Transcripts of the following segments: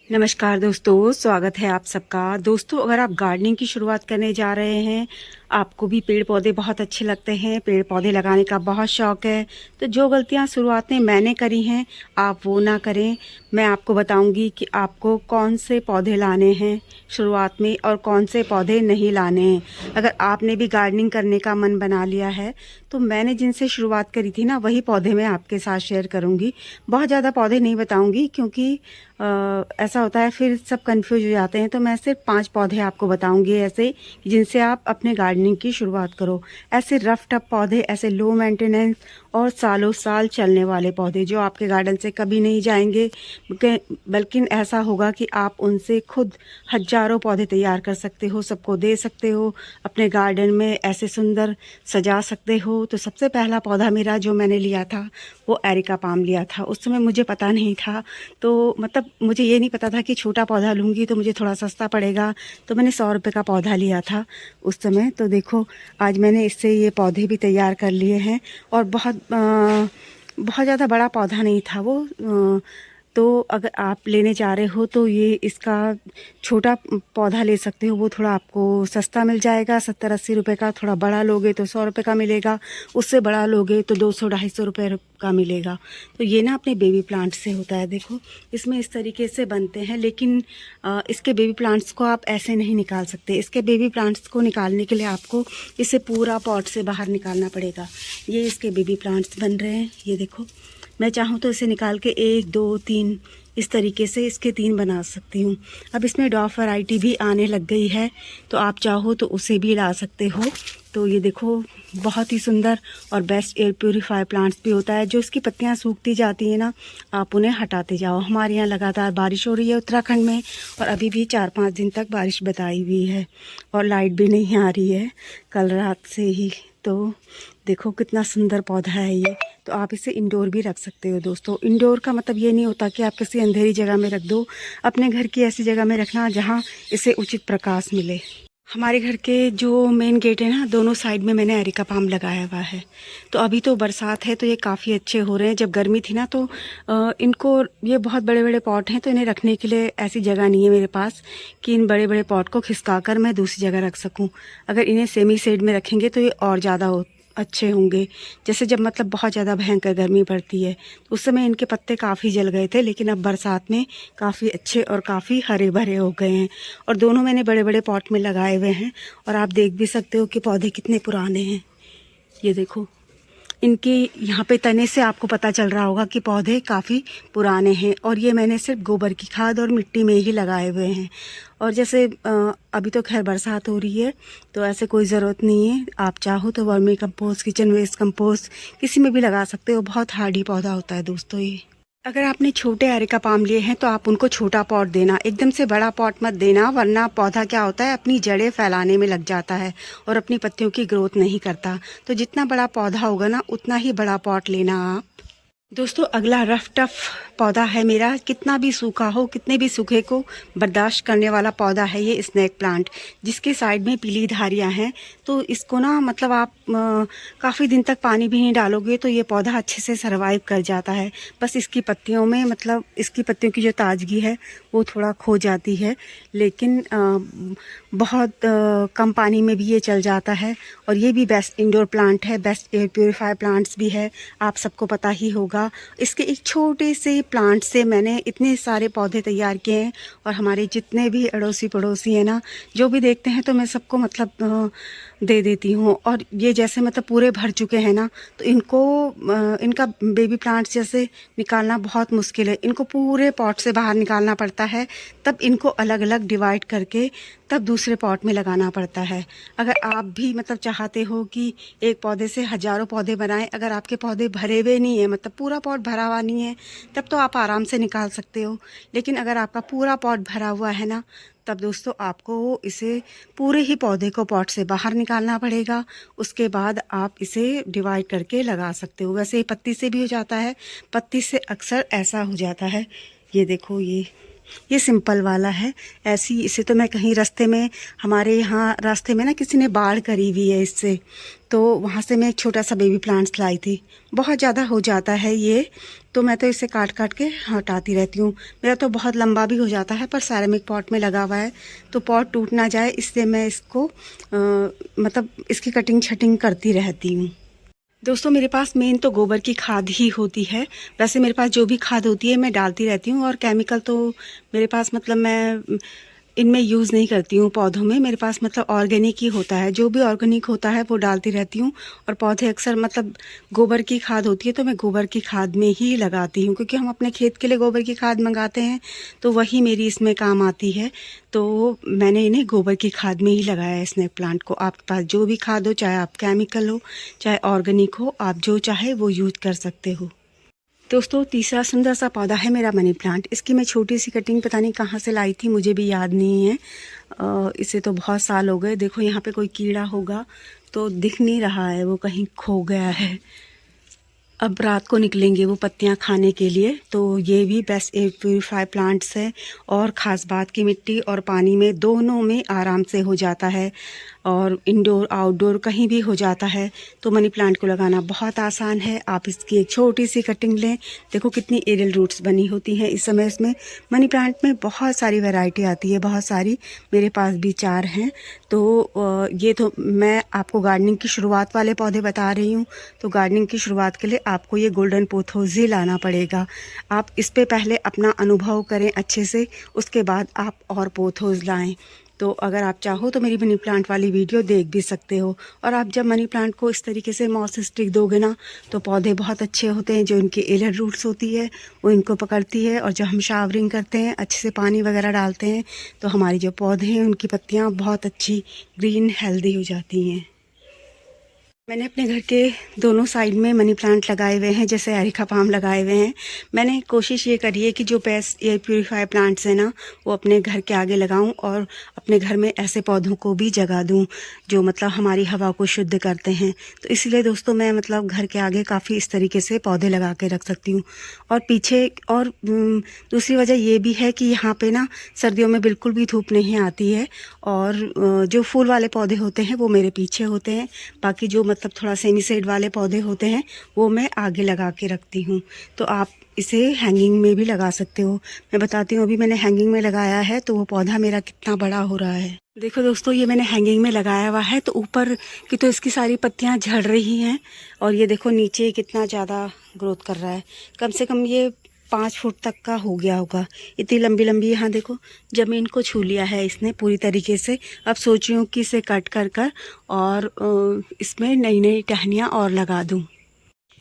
नमस्कार दोस्तों, स्वागत है आप सबका। दोस्तों, अगर आप गार्डनिंग की शुरुआत करने जा रहे हैं, आपको भी पेड़ पौधे बहुत अच्छे लगते हैं, पेड़ पौधे लगाने का बहुत शौक है, तो जो गलतियां शुरुआत में मैंने करी हैं आप वो ना करें। मैं आपको बताऊंगी कि आपको कौन से पौधे लाने हैं शुरुआत में और कौन से पौधे नहीं लाने हैं। अगर आपने भी गार्डनिंग करने का मन बना लिया है तो मैंने जिनसे शुरुआत करी थी ना, वही पौधे मैं आपके साथ शेयर करूंगी। बहुत ज़्यादा पौधे नहीं बताऊंगी क्योंकि ऐसा होता है फिर सब कंफ्यूज हो जाते हैं। तो मैं सिर्फ 5 पौधे आपको बताऊंगी ऐसे जिनसे आप अपने गार्डनिंग की शुरुआत करो। ऐसे रफ टफ पौधे, ऐसे लो मेंटेनेंस और सालों साल चलने वाले पौधे जो आपके गार्डन से कभी नहीं जाएंगे, बल्कि ऐसा होगा कि आप उनसे खुद हजारों पौधे तैयार कर सकते हो, सबको दे सकते हो, अपने गार्डन में ऐसे सुंदर सजा सकते हो। तो सबसे पहला पौधा मेरा जो मैंने लिया था वो एरिका पाम लिया था। उस समय मुझे पता नहीं था, तो मतलब मुझे ये नहीं पता था कि छोटा पौधा लूँगी तो मुझे थोड़ा सस्ता पड़ेगा, तो मैंने 100 रुपये का पौधा लिया था उस समय। तो देखो आज मैंने इससे ये पौधे भी तैयार कर लिए हैं और बहुत ज़्यादा बड़ा पौधा नहीं था वो। तो अगर आप लेने जा रहे हो तो ये इसका छोटा पौधा ले सकते हो, वो थोड़ा आपको सस्ता मिल जाएगा, 70-80 रुपये का। थोड़ा बड़ा लोगे तो 100 रुपये का मिलेगा, उससे बड़ा लोगे तो 200-250 रुपये का मिलेगा। तो ये ना अपने बेबी प्लांट से होता है। देखो इसमें इस तरीके से बनते हैं, लेकिन इसके बेबी प्लांट्स को आप ऐसे नहीं निकाल सकते। इसके बेबी प्लांट्स को निकालने के लिए आपको इसे पूरा पॉट से बाहर निकालना पड़ेगा। ये इसके बेबी प्लांट्स बन रहे हैं, ये देखो। मैं चाहूँ तो इसे निकाल के 1 2 3 इस तरीके से इसके 3 बना सकती हूँ। अब इसमें डॉफ वैरायटी भी आने लग गई है, तो आप चाहो तो उसे भी ला सकते हो। तो ये देखो बहुत ही सुंदर और बेस्ट एयर प्योरीफायर प्लांट्स भी होता है। जो इसकी पत्तियाँ सूखती जाती हैं ना, आप उन्हें हटाते जाओ। हमारे यहाँ लगातार बारिश हो रही है उत्तराखंड में, और अभी भी 4-5 दिन तक बारिश बताई हुई है, और लाइट भी नहीं आ रही है कल रात से ही। तो देखो कितना सुंदर पौधा है ये। तो आप इसे इंडोर भी रख सकते हो दोस्तों। इंडोर का मतलब ये नहीं होता कि आप किसी अंधेरी जगह में रख दो, अपने घर की ऐसी जगह में रखना जहाँ इसे उचित प्रकाश मिले। हमारे घर के जो मेन गेट है ना, दोनों साइड में मैंने एरिका पाम लगाया हुआ है। तो अभी तो बरसात है तो ये काफ़ी अच्छे हो रहे हैं। जब गर्मी थी ना तो इनको, ये बहुत बड़े बड़े पॉट हैं तो इन्हें रखने के लिए ऐसी जगह नहीं है मेरे पास कि इन बड़े बड़े पॉट को खिसका कर मैं दूसरी जगह रख सकूं। अगर इन्हें सेमी शेड में रखेंगे तो ये और ज़्यादा अच्छे होंगे। जैसे जब मतलब बहुत ज़्यादा भयंकर गर्मी पड़ती है, उस समय इनके पत्ते काफ़ी जल गए थे, लेकिन अब बरसात में काफ़ी अच्छे और काफ़ी हरे भरे हो गए हैं। और दोनों मैंने बड़े बड़े पॉट में लगाए हुए हैं, और आप देख भी सकते हो कि पौधे कितने पुराने हैं। ये देखो इनके यहाँ पे तने से आपको पता चल रहा होगा कि पौधे काफ़ी पुराने हैं। और ये मैंने सिर्फ गोबर की खाद और मिट्टी में ही लगाए हुए हैं। और जैसे अभी तो खैर बरसात हो रही है तो ऐसे कोई ज़रूरत नहीं है। आप चाहो तो vermicompost, kitchen waste compost किसी में भी लगा सकते हो। बहुत हार्डी पौधा होता है दोस्तों ये। अगर आपने छोटे एरिका पाम लिए हैं तो आप उनको छोटा पॉट देना, एकदम से बड़ा पॉट मत देना, वरना पौधा क्या होता है अपनी जड़ें फैलाने में लग जाता है और अपनी पत्तियों की ग्रोथ नहीं करता। तो जितना बड़ा पौधा होगा ना उतना ही बड़ा पॉट लेना आप। दोस्तों अगला रफ टफ पौधा है मेरा। कितना भी सूखा हो, कितने भी सूखे को बर्दाश्त करने वाला पौधा है ये स्नेक प्लांट, जिसके साइड में पीली धारियां हैं। तो इसको ना मतलब आप काफ़ी दिन तक पानी भी नहीं डालोगे तो ये पौधा अच्छे से सर्वाइव कर जाता है। बस इसकी पत्तियों में, मतलब इसकी पत्तियों की जो ताजगी है वो थोड़ा खो जाती है, लेकिन बहुत कम पानी में भी ये चल जाता है। और ये भी बेस्ट इंडोर प्लांट है, बेस्ट एयर प्योरीफायर प्लांट्स भी है, आप सबको पता ही होगा। इसके एक छोटे से प्लांट से मैंने इतने सारे पौधे तैयार किए हैं, और हमारे जितने भी अड़ोसी पड़ोसी हैं ना, जो भी देखते हैं तो मैं सबको मतलब दे देती हूँ। और ये जैसे मतलब पूरे भर चुके हैं ना, तो इनको इनका बेबी प्लांट्स जैसे निकालना बहुत मुश्किल है। इनको पूरे पॉट से बाहर निकालना पड़ता है, तब इनको अलग अलग डिवाइड करके तब दूसरे पॉट में लगाना पड़ता है। अगर आप भी मतलब चाहते हो कि एक पौधे से हजारों पौधे बनाएं, अगर आपके पौधे भरे हुए नहीं है, मतलब पूरा पॉट भरा हुआ नहीं है, तब तो आप आराम से निकाल सकते हो। लेकिन अगर आपका पूरा पॉट भरा हुआ है ना, तब दोस्तों आपको इसे पूरे ही पौधे को पॉट से बाहर निकालना पड़ेगा। उसके बाद आप इसे डिवाइड करके लगा सकते हो। वैसे ही पत्ती से भी हो जाता है, पत्ती से अक्सर ऐसा हो जाता है। ये देखो, ये ये सिंपल वाला है। ऐसी इसे तो मैं कहीं रास्ते में, हमारे यहाँ रास्ते में ना किसी ने बाढ़ करी हुई है इससे, तो वहाँ से मैं एक छोटा सा बेबी प्लांट्स लाई थी। बहुत ज़्यादा हो जाता है ये, तो मैं तो इसे काट काट के हटाती रहती हूँ। मेरा तो बहुत लंबा भी हो जाता है, पर सैरेमिक पॉट में लगा हुआ है तो पॉट टूट ना जाए, इसलिए मैं इसको मतलब इसकी कटिंग छटिंग करती रहती हूँ। दोस्तों मेरे पास मेन तो गोबर की खाद ही होती है। वैसे मेरे पास जो भी खाद होती है मैं डालती रहती हूँ, और केमिकल तो मेरे पास मतलब मैं इनमें यूज़ नहीं करती हूँ पौधों में। मेरे पास मतलब ऑर्गेनिक ही होता है, जो भी ऑर्गेनिक होता है वो डालती रहती हूँ। और पौधे अक्सर मतलब गोबर की खाद होती है तो मैं गोबर की खाद में ही लगाती हूँ, क्योंकि हम अपने खेत के लिए गोबर की खाद मंगाते हैं तो वही मेरी इसमें काम आती है। तो मैंने इन्हें गोबर की खाद में ही लगाया है स्नेक प्लांट को। आपके पास जो भी खाद हो, चाहे आप केमिकल हो चाहे ऑर्गेनिक हो, आप जो चाहे वो यूज कर सकते हो। दोस्तों तीसरा सुंदर सा पौधा है मेरा मनी प्लांट। इसकी मैं छोटी सी कटिंग पता नहीं कहाँ से लाई थी, मुझे भी याद नहीं है। इसे तो बहुत साल हो गए। देखो यहाँ पे कोई कीड़ा होगा तो दिख नहीं रहा है, वो कहीं खो गया है। अब रात को निकलेंगे वो पत्तियां खाने के लिए। तो ये भी बेस्ट एयर प्यूरीफाई प्लांट्स है, और ख़ास बात की मिट्टी और पानी में दोनों में आराम से हो जाता है, और इंडोर आउटडोर कहीं भी हो जाता है। तो मनी प्लांट को लगाना बहुत आसान है। आप इसकी एक छोटी सी कटिंग लें। देखो कितनी एरियल रूट्स बनी होती हैं इस समय। इसमें मनी प्लांट में बहुत सारी वैरायटी आती है, बहुत सारी। मेरे पास भी 4 हैं। तो ये तो मैं आपको गार्डनिंग की शुरुआत वाले पौधे बता रही हूँ। तो गार्डनिंग की शुरुआत के लिए आपको ये गोल्डन पोथोस ही लाना पड़ेगा। आप इस पे पहले अपना अनुभव करें अच्छे से, उसके बाद आप और पोथोस लाएं। तो अगर आप चाहो तो मेरी मनी प्लांट वाली वीडियो देख भी सकते हो। और आप जब मनी प्लांट को इस तरीके से मॉस स्टिक दोगे ना, तो पौधे बहुत अच्छे होते हैं। जो इनकी एयर रूट्स होती है वो इनको पकड़ती है, और जब हम शावरिंग करते हैं, अच्छे से पानी वगैरह डालते हैं, तो हमारी जो पौधे हैं उनकी पत्तियाँ बहुत अच्छी ग्रीन हेल्दी हो जाती हैं। मैंने अपने घर के दोनों साइड में मनी प्लांट लगाए हुए हैं, जैसे एरिका पाम लगाए हुए हैं। मैंने कोशिश ये करी है कि जो बेस्ट एयर प्यूरीफायर प्लांट्स हैं ना, वो अपने घर के आगे लगाऊं, और अपने घर में ऐसे पौधों को भी जगा दूं जो मतलब हमारी हवा को शुद्ध करते हैं। तो इसलिए दोस्तों मैं मतलब घर के आगे काफ़ी इस तरीके से पौधे लगा के रख सकती हूँ। और पीछे और दूसरी वजह ये भी है कि यहाँ पर ना सर्दियों में बिल्कुल भी धूप नहीं आती है, और जो फूल वाले पौधे होते हैं वो मेरे पीछे होते हैं। बाकी जो मतलब थोड़ा सेमी शेड वाले पौधे होते हैं वो मैं आगे लगा के रखती हूँ। तो आप इसे हैंगिंग में भी लगा सकते हो। मैं बताती हूँ, अभी मैंने हैंगिंग में लगाया है तो वो पौधा मेरा कितना बड़ा हो रहा है। देखो दोस्तों, ये मैंने हैंगिंग में लगाया हुआ है, तो ऊपर की तो इसकी सारी पत्तियाँ झड़ रही हैं, और ये देखो नीचे कितना ज़्यादा ग्रोथ कर रहा है। कम से कम ये 5 फुट तक का हो गया होगा। इतनी लंबी लंबी, यहाँ देखो ज़मीन को छू लिया है इसने पूरी तरीके से। अब सोच रही हूँ कि इसे कट कर कर और इसमें नई नई टहनियाँ और लगा दूँ।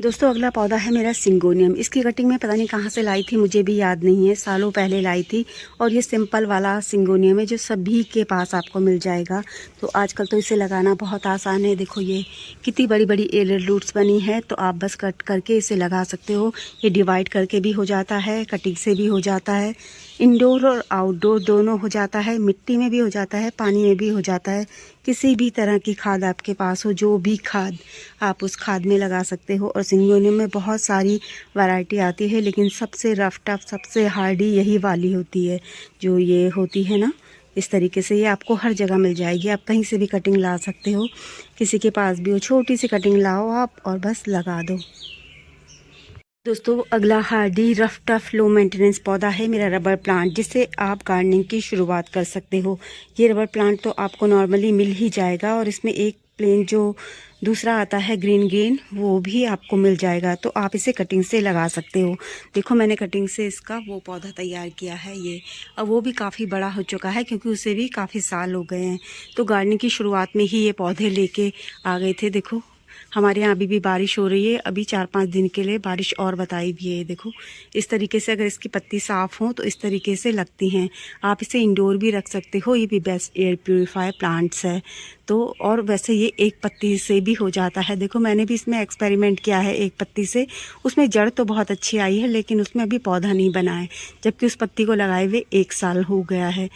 दोस्तों अगला पौधा है मेरा सिंगोनियम। इसकी कटिंग मैं पता नहीं कहाँ से लाई थी, मुझे भी याद नहीं है, सालों पहले लाई थी। और ये सिंपल वाला सिंगोनियम है जो सभी के पास आपको मिल जाएगा। तो आजकल तो इसे लगाना बहुत आसान है। देखो ये कितनी बड़ी बड़ी एयर रूट्स बनी है, तो आप बस कट करके इसे लगा सकते हो। ये डिवाइड करके भी हो जाता है, कटिंग से भी हो जाता है, इंडोर और आउटडोर दोनों हो जाता है, मिट्टी में भी हो जाता है, पानी में भी हो जाता है। किसी भी तरह की खाद आपके पास हो, जो भी खाद आप उस खाद में लगा सकते हो। और सिंगोनियम में बहुत सारी वैरायटी आती है, लेकिन सबसे रफ टफ सबसे हार्डी यही वाली होती है, जो ये होती है ना इस तरीके से। ये आपको हर जगह मिल जाएगी, आप कहीं से भी कटिंग ला सकते हो, किसी के पास भी हो, छोटी सी कटिंग लाओ आप और बस लगा दो। दोस्तों अगला Hardy rough tough low maintenance पौधा है मेरा रबर प्लांट, जिससे आप गार्डनिंग की शुरुआत कर सकते हो। ये रबर प्लांट तो आपको नॉर्मली मिल ही जाएगा, और इसमें एक प्लेन जो दूसरा आता है ग्रीन ग्रीन, वो भी आपको मिल जाएगा। तो आप इसे कटिंग से लगा सकते हो। देखो मैंने कटिंग से इसका वो पौधा तैयार किया है ये। अब वो भी काफ़ी बड़ा हो चुका है, क्योंकि उसे भी काफ़ी साल हो गए हैं। तो गार्डनिंग की शुरुआत में ही ये पौधे लेके आ गए थे। देखो हमारे यहाँ अभी भी बारिश हो रही है, अभी 4-5 दिन के लिए बारिश और बताई भी है। देखो इस तरीके से अगर इसकी पत्ती साफ़ हो तो इस तरीके से लगती हैं। आप इसे इंडोर भी रख सकते हो, ये भी बेस्ट एयर प्यूरीफायर प्लांट्स है। तो और वैसे ये एक पत्ती से भी हो जाता है। देखो मैंने भी इसमें एक्सपेरिमेंट किया है एक पत्ती से, उसमें जड़ तो बहुत अच्छी आई है, लेकिन उसमें अभी पौधा नहीं बना है, जबकि उस पत्ती को लगाए हुए 1 साल हो गया है।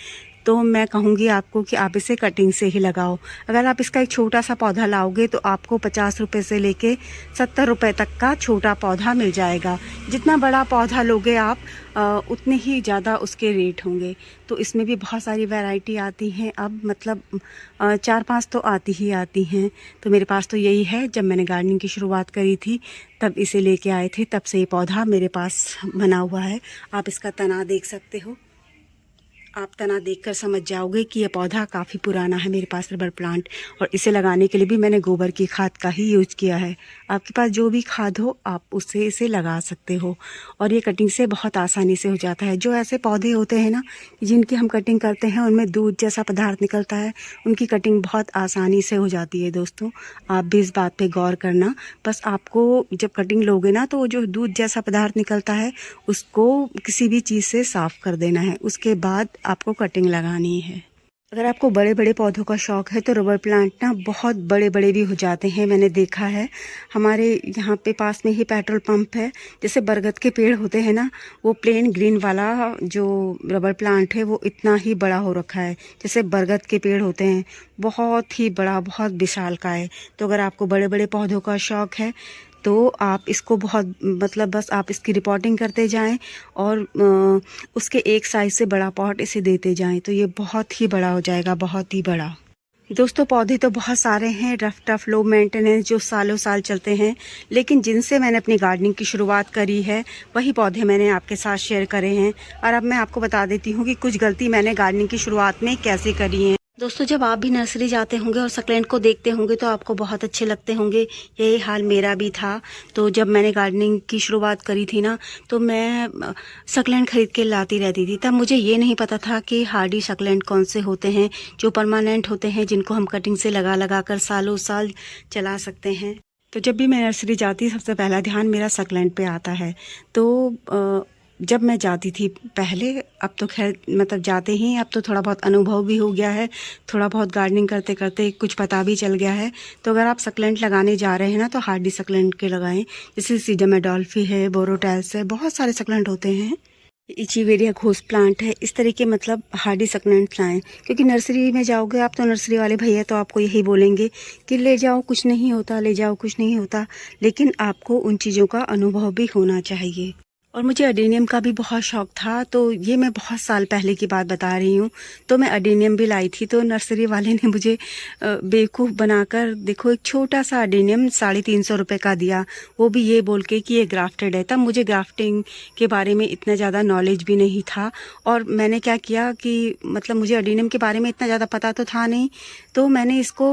तो मैं कहूँगी आपको कि आप इसे कटिंग से ही लगाओ। अगर आप इसका एक छोटा सा पौधा लाओगे तो आपको 50 रुपये से लेके 70 रुपये तक का छोटा पौधा मिल जाएगा। जितना बड़ा पौधा लोगे आप उतने ही ज़्यादा उसके रेट होंगे। तो इसमें भी बहुत सारी वैरायटी आती हैं, अब मतलब 4-5 तो आती ही आती हैं। तो मेरे पास तो यही है, जब मैंने गार्डनिंग की शुरुआत करी थी तब इसे लेके आए थे, तब से ये पौधा मेरे पास बना हुआ है। आप इसका तना देख सकते हो, आप तना देखकर समझ जाओगे कि यह पौधा काफ़ी पुराना है मेरे पास रबर प्लांट। और इसे लगाने के लिए भी मैंने गोबर की खाद का ही यूज किया है। आपके पास जो भी खाद हो आप उससे इसे लगा सकते हो। और ये कटिंग से बहुत आसानी से हो जाता है। जो ऐसे पौधे होते हैं ना जिनकी हम कटिंग करते हैं उनमें दूध जैसा पदार्थ निकलता है, उनकी कटिंग बहुत आसानी से हो जाती है। दोस्तों आप भी इस बात पर गौर करना। बस आपको जब कटिंग लोगे ना तो जो दूध जैसा पदार्थ निकलता है उसको किसी भी चीज़ से साफ़ कर देना है, उसके बाद आपको कटिंग लगानी है। अगर आपको बड़े बड़े पौधों का शौक़ है तो रबर प्लांट ना बहुत बड़े बड़े भी हो जाते हैं। मैंने देखा है, हमारे यहाँ पे पास में ही पेट्रोल पंप है। जैसे बरगद के पेड़ होते हैं ना, वो प्लेन ग्रीन वाला जो रबर प्लांट है वो इतना ही बड़ा हो रखा है जैसे बरगद के पेड़ होते हैं, बहुत ही बड़ा, बहुत विशालकाय। तो अगर आपको बड़े बड़े पौधों का शौक़ है तो आप इसको बहुत मतलब बस आप इसकी रिपोर्टिंग करते जाएं और उसके एक साइज़ से बड़ा पॉट इसे देते जाएं तो ये बहुत ही बड़ा हो जाएगा, बहुत ही बड़ा। दोस्तों पौधे तो बहुत सारे हैं, रफ टफ लो मेंटेनेंस, जो सालों साल चलते हैं, लेकिन जिनसे मैंने अपनी गार्डनिंग की शुरुआत करी है वही पौधे मैंने आपके साथ शेयर करे हैं। और अब मैं आपको बता देती हूँ कि कुछ गलती मैंने गार्डनिंग की शुरुआत में कैसे करी है। दोस्तों जब आप भी नर्सरी जाते होंगे और सक्लेंट को देखते होंगे तो आपको बहुत अच्छे लगते होंगे, यही हाल मेरा भी था। तो जब मैंने गार्डनिंग की शुरुआत करी थी ना तो मैं सक्लेंट खरीद के लाती रहती थी। तब मुझे ये नहीं पता था कि हार्डी सक्लेंट कौन से होते हैं जो परमानेंट होते हैं, जिनको हम कटिंग से लगा कर सालों साल चला सकते हैं। तो जब भी मैं नर्सरी जाती सबसे पहला ध्यान मेरा सक्लेंट पे आता है। तो जब मैं जाती थी पहले, अब तो खैर मतलब जाते ही, अब तो थोड़ा बहुत अनुभव भी हो गया है, थोड़ा बहुत गार्डनिंग करते करते कुछ पता भी चल गया है। तो अगर आप सक्लेंट लगाने जा रहे हैं ना तो हार्डी सक्लेंट के लगाएं, जैसे सीजमेडोल्फी है, बोरोटेल्स है, बहुत सारे सक्लेंट होते हैं। इचीवेरिया घोस्ट प्लांट है, इस तरह के मतलब हार्डी सक्लेंट लाएं। क्योंकि नर्सरी में जाओगे आप तो नर्सरी वाले भैया तो आपको यही बोलेंगे कि ले जाओ कुछ नहीं होता, ले जाओ कुछ नहीं होता, लेकिन आपको उन चीज़ों का अनुभव भी होना चाहिए। और मुझे अडेनियम का भी बहुत शौक़ था, तो ये मैं बहुत साल पहले की बात बता रही हूँ। तो मैं अडेनियम भी लाई थी, तो नर्सरी वाले ने मुझे बेवकूफ़ बनाकर देखो एक छोटा सा अडेनियम 350 रुपये का दिया, वो भी ये बोल के कि ये ग्राफ्टेड है। तब मुझे ग्राफ्टिंग के बारे में इतना ज़्यादा नॉलेज भी नहीं था। और मैंने क्या किया कि मतलब मुझे अडेनियम के बारे में इतना ज़्यादा पता तो था नहीं, तो मैंने इसको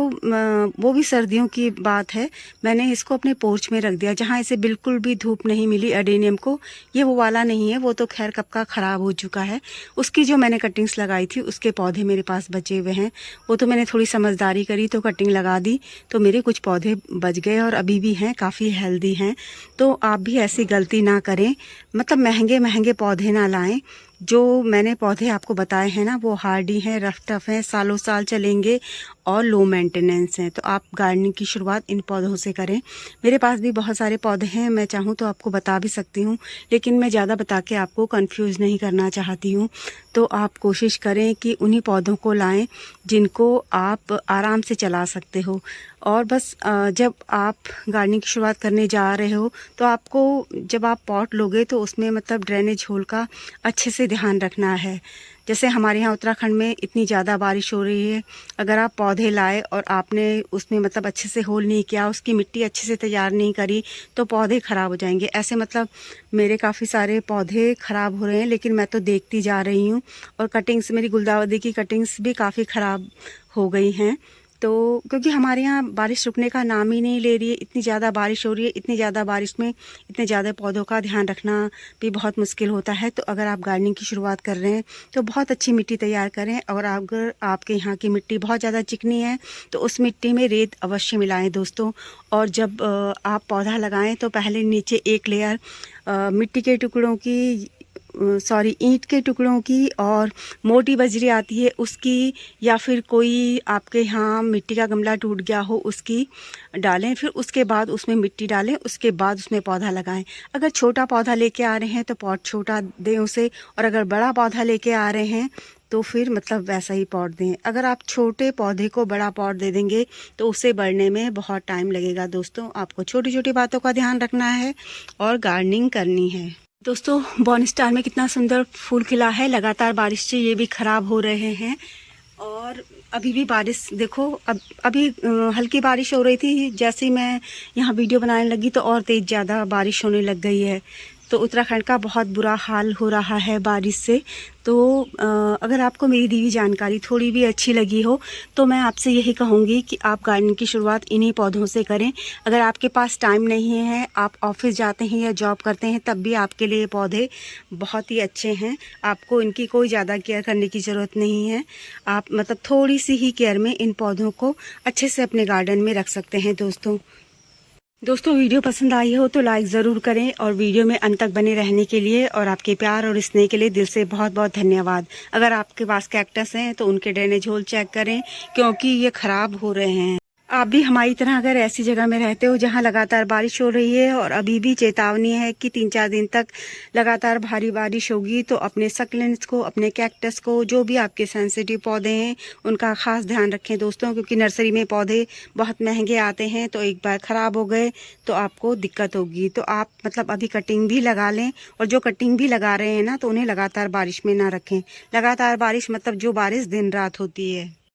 वो भी सर्दियों की बात है, मैंने इसको अपने पोर्च में रख दिया जहाँ इसे बिल्कुल भी धूप नहीं मिली अडेनियम को। ये वो वाला नहीं है, वो तो खैर कब का ख़राब हो चुका है। उसकी जो मैंने कटिंग्स लगाई थी उसके पौधे मेरे पास बचे हुए हैं। वो तो मैंने थोड़ी समझदारी करी तो कटिंग लगा दी, तो मेरे कुछ पौधे बच गए और अभी भी हैं, काफ़ी हेल्दी हैं। तो आप भी ऐसी गलती ना करें, मतलब महंगे महंगे पौधे ना लाएं। जो मैंने पौधे आपको बताए हैं ना वो हार्डी हैं, रफ टफ हैं, सालों साल चलेंगे और लो मेंटेनेंस हैं। तो आप गार्डनिंग की शुरुआत इन पौधों से करें। मेरे पास भी बहुत सारे पौधे हैं, मैं चाहूँ तो आपको बता भी सकती हूँ, लेकिन मैं ज़्यादा बता के आपको कंफ्यूज नहीं करना चाहती हूँ। तो आप कोशिश करें कि उन्हीं पौधों को लाएं जिनको आप आराम से चला सकते हो। और बस जब आप गार्डनिंग की शुरुआत करने जा रहे हो तो आपको जब आप पॉट लोगे तो उसमें मतलब ड्रेनेज होल का अच्छे से ध्यान रखना है। जैसे हमारे यहाँ उत्तराखंड में इतनी ज़्यादा बारिश हो रही है, अगर आप पौधे लाए और आपने उसमें मतलब अच्छे से होल नहीं किया, उसकी मिट्टी अच्छे से तैयार नहीं करी, तो पौधे ख़राब हो जाएंगे। ऐसे मतलब मेरे काफ़ी सारे पौधे ख़राब हो रहे हैं, लेकिन मैं तो देखती जा रही हूँ। और कटिंग्स, मेरी गुलदाउदी की कटिंग्स भी काफ़ी ख़राब हो गई हैं। तो क्योंकि हमारे यहाँ बारिश रुकने का नाम ही नहीं ले रही है, इतनी ज़्यादा बारिश हो रही है, इतनी ज़्यादा बारिश में इतने ज़्यादा पौधों का ध्यान रखना भी बहुत मुश्किल होता है। तो अगर आप गार्डनिंग की शुरुआत कर रहे हैं तो बहुत अच्छी मिट्टी तैयार करें। और अगर आपके यहाँ की मिट्टी बहुत ज़्यादा चिकनी है तो उस मिट्टी में रेत अवश्य मिलाएं दोस्तों। और जब आप पौधा लगाएं तो पहले नीचे एक लेयर मिट्टी के टुकड़ों की, ईंट के टुकड़ों की और मोटी बजरी आती है उसकी, या फिर कोई आपके यहाँ मिट्टी का गमला टूट गया हो उसकी डालें। फिर उसके बाद उसमें मिट्टी डालें, उसके बाद उसमें पौधा लगाएं। अगर छोटा पौधा लेके आ रहे हैं तो पॉट छोटा दें उसे, और अगर बड़ा पौधा लेके आ रहे हैं तो फिर मतलब वैसा ही पॉट दें। अगर आप छोटे पौधे को बड़ा पॉट दे देंगे तो उसे बढ़ने में बहुत टाइम लगेगा। दोस्तों, आपको छोटी छोटी बातों का ध्यान रखना है और गार्डनिंग करनी है। दोस्तों, बॉर्न स्टार में कितना सुंदर फूल खिला है। लगातार बारिश से ये भी खराब हो रहे हैं और अभी भी बारिश देखो, अभी हल्की बारिश हो रही थी। जैसे ही मैं यहाँ वीडियो बनाने लगी तो और तेज़ ज़्यादा बारिश होने लग गई है। तो उत्तराखंड का बहुत बुरा हाल हो रहा है बारिश से। तो अगर आपको मेरी दी हुई जानकारी थोड़ी भी अच्छी लगी हो तो मैं आपसे यही कहूँगी कि आप गार्डनिंग की शुरुआत इन्हीं पौधों से करें। अगर आपके पास टाइम नहीं है, आप ऑफिस जाते हैं या जॉब करते हैं, तब भी आपके लिए पौधे बहुत ही अच्छे हैं। आपको इनकी कोई ज़्यादा केयर करने की ज़रूरत नहीं है। आप मतलब थोड़ी सी ही केयर में इन पौधों को अच्छे से अपने गार्डन में रख सकते हैं। दोस्तों, वीडियो पसंद आई हो तो लाइक ज़रूर करें और वीडियो में अंत तक बने रहने के लिए और आपके प्यार और स्नेह के लिए दिल से बहुत बहुत धन्यवाद। अगर आपके पास कैक्टस हैं तो उनके ड्रेनेज होल चेक करें, क्योंकि ये ख़राब हो रहे हैं। आप भी हमारी तरह अगर ऐसी जगह में रहते हो जहां लगातार बारिश हो रही है और अभी भी चेतावनी है कि 3-4 दिन तक लगातार भारी बारिश होगी, तो अपने सक्लेंट्स को, अपने कैक्टस को, जो भी आपके सेंसिटिव पौधे हैं, उनका खास ध्यान रखें दोस्तों, क्योंकि नर्सरी में पौधे बहुत महंगे आते हैं। तो एक बार ख़राब हो गए तो आपको दिक्कत होगी। तो आप मतलब अभी कटिंग भी लगा लें, और जो कटिंग भी लगा रहे हैं ना, तो उन्हें लगातार बारिश में ना रखें। लगातार बारिश मतलब जो बारिश दिन रात होती है।